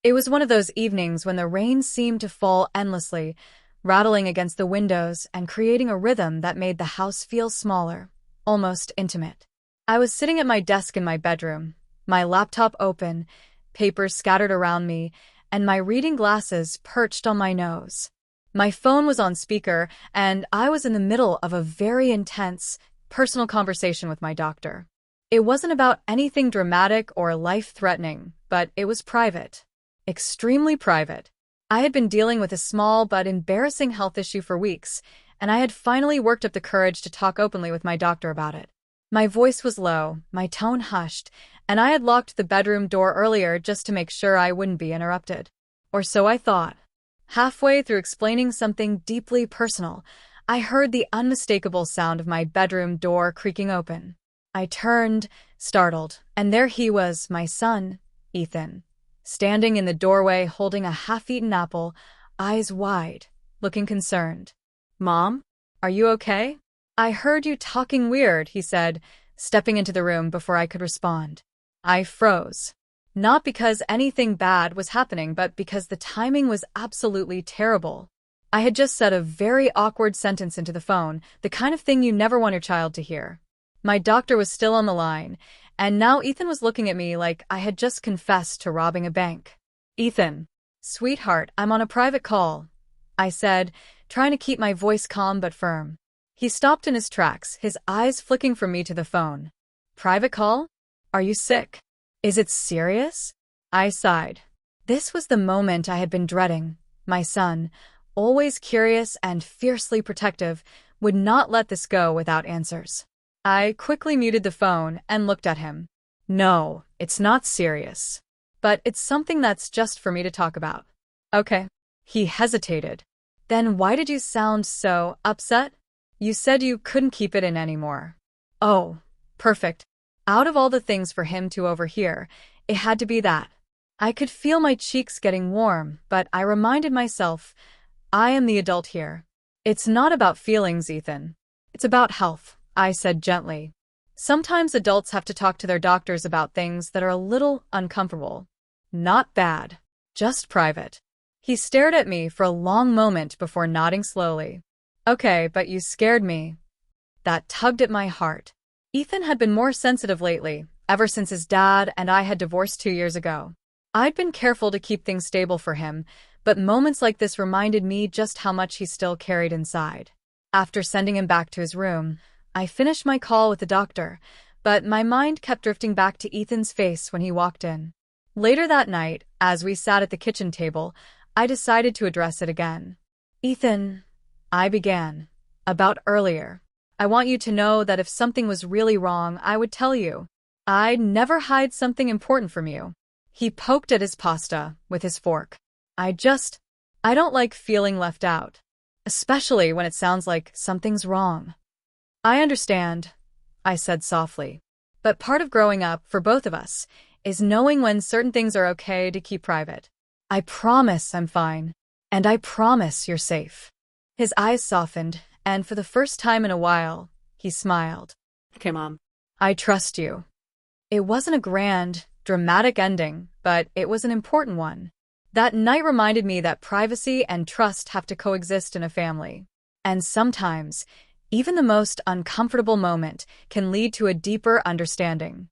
It was one of those evenings when the rain seemed to fall endlessly, rattling against the windows and creating a rhythm that made the house feel smaller, almost intimate. I was sitting at my desk in my bedroom, my laptop open, papers scattered around me, and my reading glasses perched on my nose. My phone was on speaker, and I was in the middle of a very intense, personal conversation with my doctor. It wasn't about anything dramatic or life-threatening, but it was private. Extremely private. I had been dealing with a small but embarrassing health issue for weeks, and I had finally worked up the courage to talk openly with my doctor about it. My voice was low, my tone hushed, and I had locked the bedroom door earlier just to make sure I wouldn't be interrupted. Or so I thought. Halfway through explaining something deeply personal, I heard the unmistakable sound of my bedroom door creaking open. I turned, startled, and there he was, my son, Ethan, standing in the doorway holding a half-eaten apple, eyes wide, looking concerned. "Mom, are you okay?" "I heard you talking weird," he said, stepping into the room before I could respond. I froze. Not because anything bad was happening, but because the timing was absolutely terrible. I had just said a very awkward sentence into the phone, the kind of thing you never want your child to hear. My doctor was still on the line, and now Ethan was looking at me like I had just confessed to robbing a bank. "Ethan, sweetheart, I'm on a private call," I said, trying to keep my voice calm but firm. He stopped in his tracks, his eyes flicking from me to the phone. "Private call? Are you sick? Is it serious?" I sighed. This was the moment I had been dreading. My son, always curious and fiercely protective, would not let this go without answers. I quickly muted the phone and looked at him. "No, it's not serious. But it's something that's just for me to talk about." "Okay." He hesitated. "Then why did you sound so upset?" "You said you couldn't keep it in anymore." "Oh, perfect." Out of all the things for him to overhear, it had to be that. I could feel my cheeks getting warm, but I reminded myself, I am the adult here. "It's not about feelings, Ethan. It's about health," I said gently. "Sometimes adults have to talk to their doctors about things that are a little uncomfortable. Not bad, just private." He stared at me for a long moment before nodding slowly. "Okay, but you scared me." That tugged at my heart. Ethan had been more sensitive lately, ever since his dad and I had divorced 2 years ago. I'd been careful to keep things stable for him, but moments like this reminded me just how much he still carried inside. After sending him back to his room, I finished my call with the doctor, but my mind kept drifting back to Ethan's face when he walked in. Later that night, as we sat at the kitchen table, I decided to address it again. "Ethan," I began, "about earlier. I want you to know that if something was really wrong, I would tell you. I'd never hide something important from you." He poked at his pasta with his fork. I don't like feeling left out, especially when it sounds like something's wrong." "I understand," I said softly. "But part of growing up, for both of us, is knowing when certain things are okay to keep private. I promise I'm fine, and I promise you're safe." His eyes softened, and for the first time in a while, he smiled. "Okay, Mom. "I trust you." It wasn't a grand, dramatic ending, but it was an important one. That night reminded me that privacy and trust have to coexist in a family. And sometimes, even the most uncomfortable moment can lead to a deeper understanding.